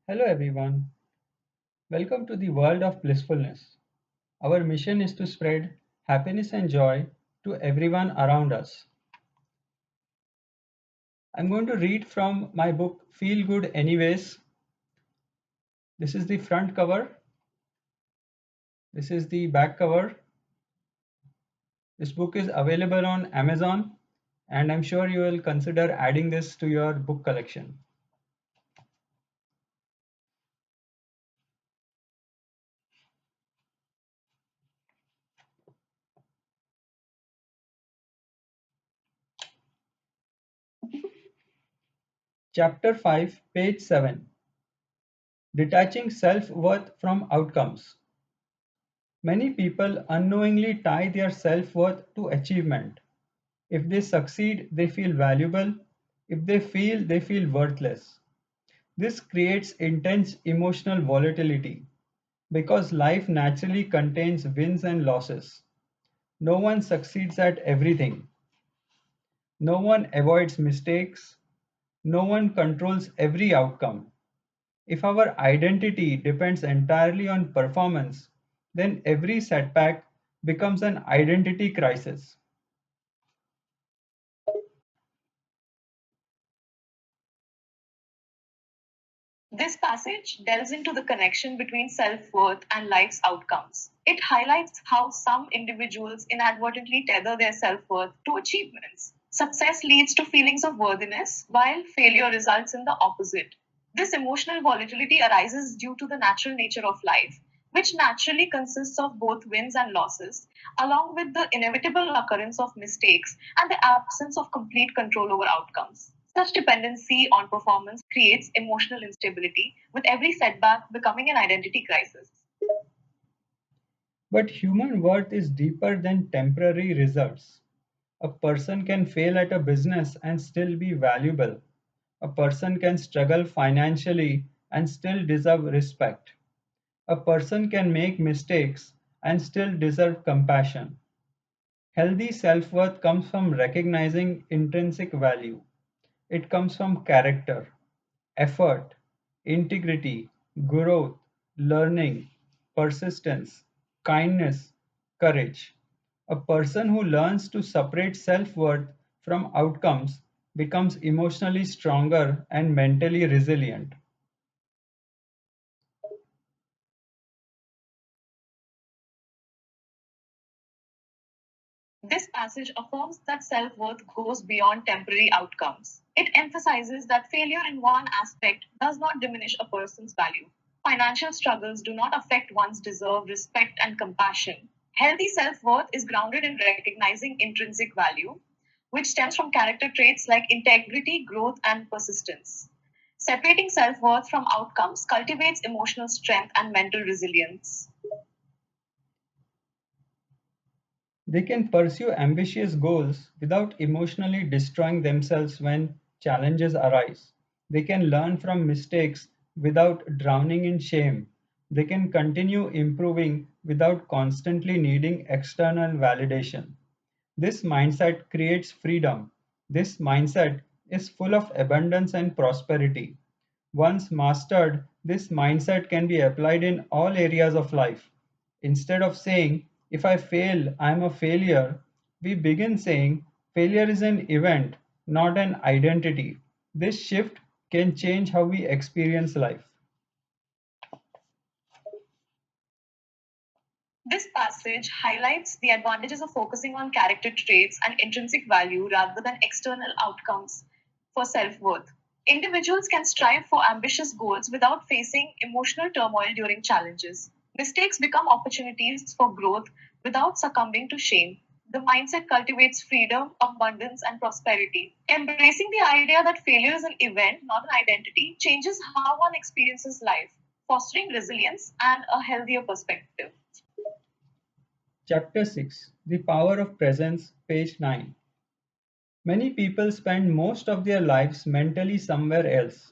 Hello everyone, welcome to the world of blissfulness. Our mission is to spread happiness and joy to everyone around us. I'm going to read from my book Feel Good Anyways. This is the front cover, this is the back cover. This book is available on Amazon, and I'm sure you will consider adding this to your book collection. Chapter 5, page 7, Detaching Self Worth from Outcomes. Many people unknowingly tie their self worth to achievement. If they succeed, they feel valuable. If they fail, they feel worthless. This creates intense emotional volatility because life naturally contains wins and losses. No one succeeds at everything. No one avoids mistakes. No one controls every outcome. If our identity depends entirely on performance, then every setback becomes an identity crisis. This passage delves into the connection between self worth and life's outcomes. It highlights how some individuals inadvertently tether their self worth to achievements. Success leads to feelings of worthiness, while failure results in the opposite. This emotional volatility arises due to the natural nature of life, which naturally consists of both wins and losses, along with the inevitable occurrence of mistakes and the absence of complete control over outcomes. Such dependency on performance creates emotional instability, with every setback becoming an identity crisis. But human worth is deeper than temporary results. A person can fail at a business and still be valuable. A person can struggle financially and still deserve respect. A person can make mistakes and still deserve compassion. Healthy self worth comes from recognizing intrinsic value. It comes from character, effort, integrity, growth, learning, persistence, kindness, courage. A person who learns to separate self worth from outcomes becomes emotionally stronger and mentally resilient. This passage affirms that self worth goes beyond temporary outcomes. It emphasizes that failure in one aspect does not diminish a person's value. Financial struggles do not affect one's deserved respect and compassion. Healthy self worth is grounded in recognizing intrinsic value, which stems from character traits like integrity, growth, and persistence. Separating self worth from outcomes cultivates emotional strength and mental resilience. They can pursue ambitious goals without emotionally destroying themselves when challenges arise. They can learn from mistakes without drowning in shame. They can continue improving without constantly needing external validation. This mindset creates freedom. This mindset is full of abundance and prosperity. Once mastered, this mindset can be applied in all areas of life. Instead of saying, if I fail, I am a failure, we begin saying, failure is an event, not an identity. This shift can change how we experience life. This passage highlights the advantages of focusing on character traits and intrinsic value rather than external outcomes for self worth. Individuals can strive for ambitious goals without facing emotional turmoil during challenges. Mistakes become opportunities for growth without succumbing to shame. The mindset cultivates freedom, abundance, and prosperity. Embracing the idea that failure is an event, not an identity, changes how one experiences life, fostering resilience and a healthier perspective. Chapter 6, The Power of Presence, page 9. Many people spend most of their lives mentally somewhere else.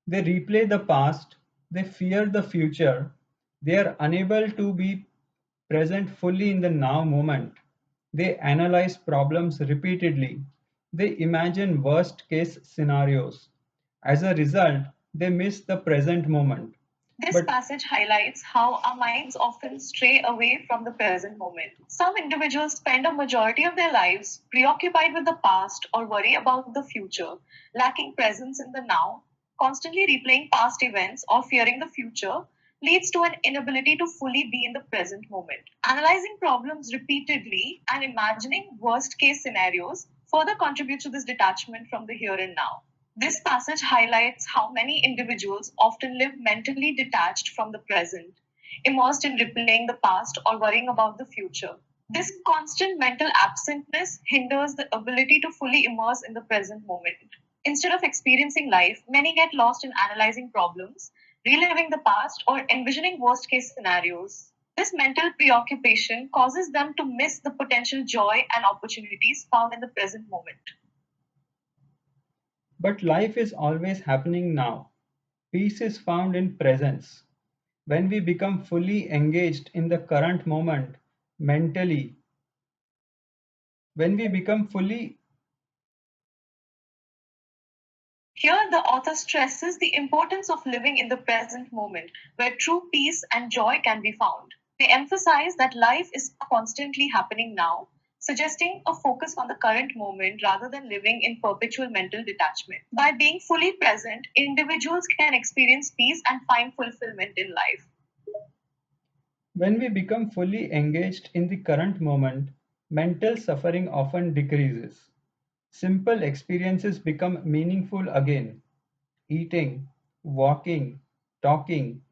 They replay the past, they fear the future, they are unable to be present fully in the now moment. They analyze problems repeatedly, they imagine worst case scenarios. As a result, they miss the present moment. This But passage highlights how our minds often stray away from the present moment. Some individuals spend a majority of their lives preoccupied with the past or worry about the future, lacking presence in the now, constantly replaying past events or fearing the future leads to an inability to fully be in the present moment. Analyzing problems repeatedly and imagining worst case scenarios further contributes to this detachment from the here and now. This passage highlights how many individuals often live mentally detached from the present, immersed in replaying the past or worrying about the future. This constant mental absentness hinders the ability to fully immerse in the present moment. Instead of experiencing life, many get lost in analyzing problems, reliving the past, or envisioning worst case scenarios. This mental preoccupation causes them to miss the potential joy and opportunities found in the present moment. life is always happening now. Peace is found in presence. When we become fully engaged in the current moment mentally, when we become fully Here, the author stresses the importance of living in the present moment, where true peace and joy can be found. They emphasize that life is constantly happening now, suggesting a focus on the current moment rather than living in perpetual mental detachment. By being fully present, individuals can experience peace and find fulfillment in life. when we become fully engaged in the current moment, mental suffering often decreases. Simple experiences become meaningful again. Eating, walking, talking,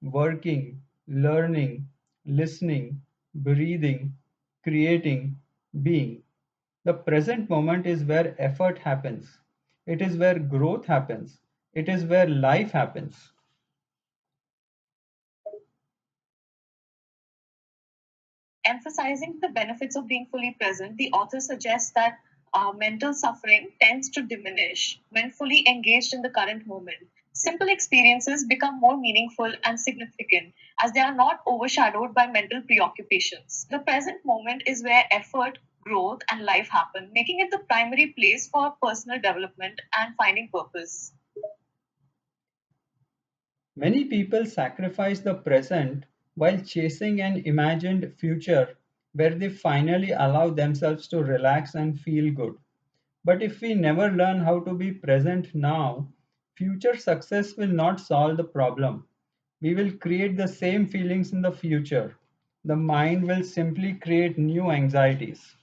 working, learning, listening, breathing, creating, being. The present moment is where effort happens. It is where growth happens. It is where life happens. Emphasizing the benefits of being fully present, the author suggests that mental suffering tends to diminish when fully engaged in the current moment. Simple experiences become more meaningful and significant as they are not overshadowed by mental preoccupations. The present moment is where effort, growth, and life happen, making it the primary place for personal development and finding purpose. Many people sacrifice the present while chasing an imagined future where they finally allow themselves to relax and feel good. But if we never learn how to be present now, future success will not solve the problem. We will create the same feelings in the future. The mind will simply create new anxieties.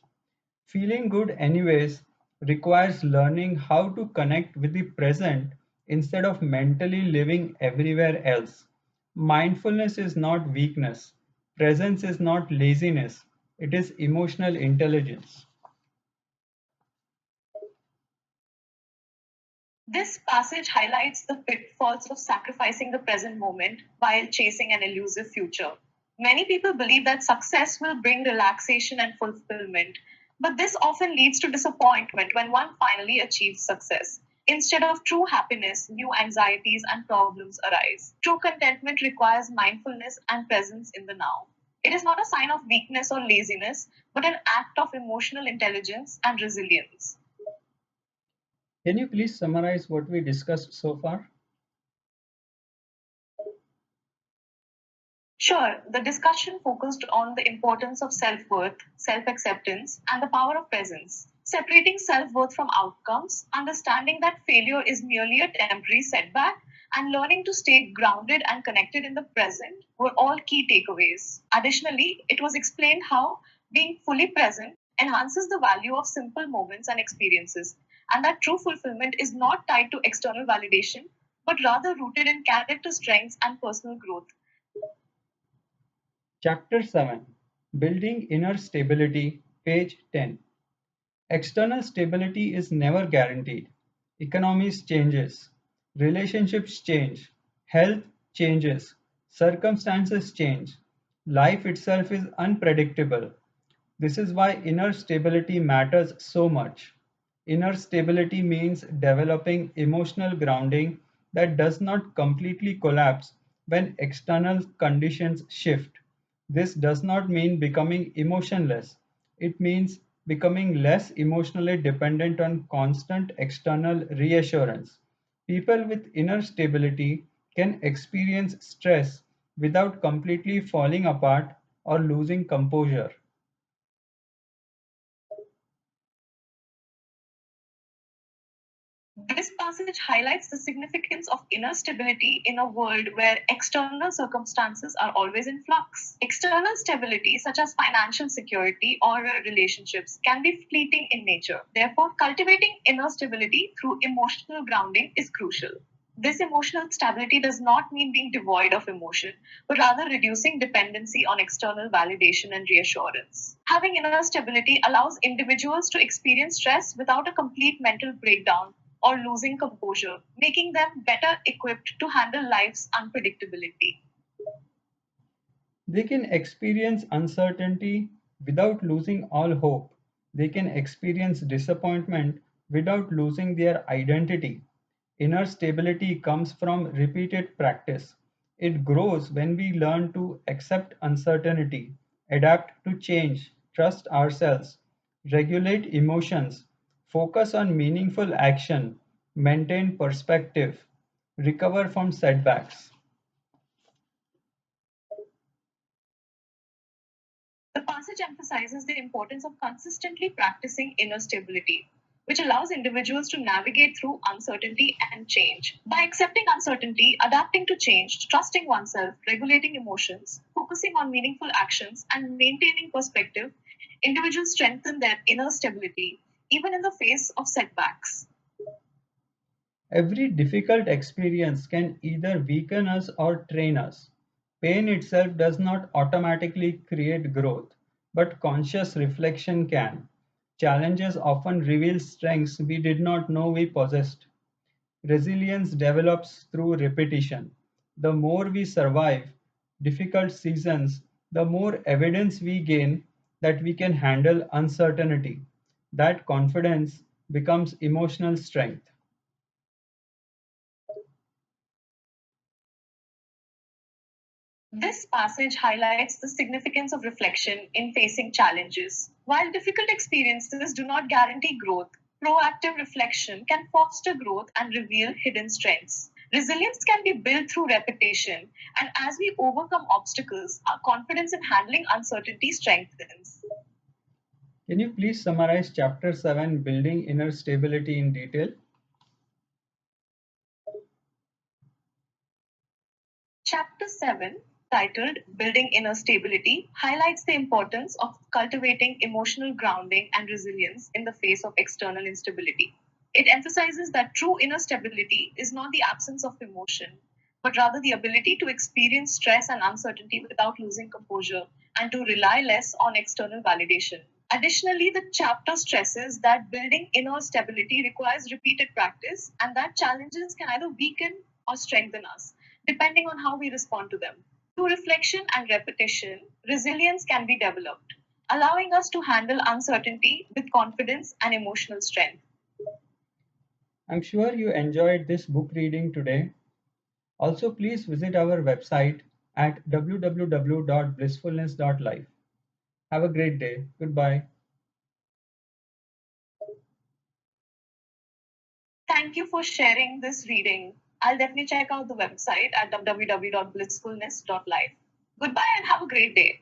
Feeling good, anyways, requires learning how to connect with the present instead of mentally living everywhere else. Mindfulness is not weakness, presence is not laziness, it is emotional intelligence. This passage highlights the pitfalls of sacrificing the present moment while chasing an elusive future. Many people believe that success will bring relaxation and fulfillment, but this often leads to disappointment when one finally achieves success. Instead of true happiness, new anxieties and problems arise. True contentment requires mindfulness and presence in the now. It is not a sign of weakness or laziness, but an act of emotional intelligence and resilience. Can you please summarize what we discussed so far? Sure, the discussion focused on the importance of self worth, self acceptance, and the power of presence. Separating self worth from outcomes, understanding that failure is merely a temporary setback, and learning to stay grounded and connected in the present were all key takeaways. Additionally, it was explained how being fully present enhances the value of simple moments and experiences, and that true fulfillment is not tied to external validation, but rather rooted in character strengths and personal growth. Chapter 7, Building Inner Stability, page 10. External stability is never guaranteed. Economies changes, relationships change, health changes, circumstances change. Life itself is unpredictable. This is why inner stability matters so much. Inner stability means developing emotional grounding that does not completely collapse when external conditions shift. This does not mean becoming emotionless. It means becoming less emotionally dependent on constant external reassurance. People with inner stability can experience stress without completely falling apart or losing composure. This passage highlights the significance of inner stability in a world where external circumstances are always in flux. External stability, such as financial security or relationships, can be fleeting in nature. Therefore, cultivating inner stability through emotional grounding is crucial. This emotional stability does not mean being devoid of emotion, but rather reducing dependency on external validation and reassurance. Having inner stability allows individuals to experience stress without a complete mental breakdown or losing composure, making them better equipped to handle life's unpredictability. They can experience uncertainty without losing all hope. They can experience disappointment without losing their identity. Inner stability comes from repeated practice. It grows when we learn to accept uncertainty, adapt to change, trust ourselves, regulate emotions, focus on meaningful action, maintain perspective, recover from setbacks. The passage emphasizes the importance of consistently practicing inner stability, which allows individuals to navigate through uncertainty and change. By accepting uncertainty, adapting to change, trusting oneself, regulating emotions, focusing on meaningful actions, and maintaining perspective, individuals strengthen their inner stability even in the face of setbacks. Every difficult experience can either weaken us or train us. Pain itself does not automatically create growth, but conscious reflection can. Challenges often reveal strengths we did not know we possessed. Resilience develops through repetition. The more we survive difficult seasons, the more evidence we gain that we can handle uncertainty. That confidence becomes emotional strength. This passage highlights the significance of reflection in facing challenges. While difficult experiences do not guarantee growth, proactive reflection can foster growth and reveal hidden strengths. Resilience can be built through repetition, and as we overcome obstacles, our confidence in handling uncertainty strengthens. Can you please summarize Chapter 7, Building Inner Stability, in detail? Chapter 7, titled Building Inner Stability, highlights the importance of cultivating emotional grounding and resilience in the face of external instability. It emphasizes that true inner stability is not the absence of emotion, but rather the ability to experience stress and uncertainty without losing composure and to rely less on external validation. Additionally, the chapter stresses that building inner stability requires repeated practice and that challenges can either weaken or strengthen us, depending on how we respond to them. Through reflection and repetition, resilience can be developed, allowing us to handle uncertainty with confidence and emotional strength. I'm sure you enjoyed this book reading today. Also, please visit our website at www.blissfulness.life. Have a great day. Goodbye. Thank you for sharing this reading. I'll definitely check out the website at www.blissfulness.life. Goodbye and have a great day.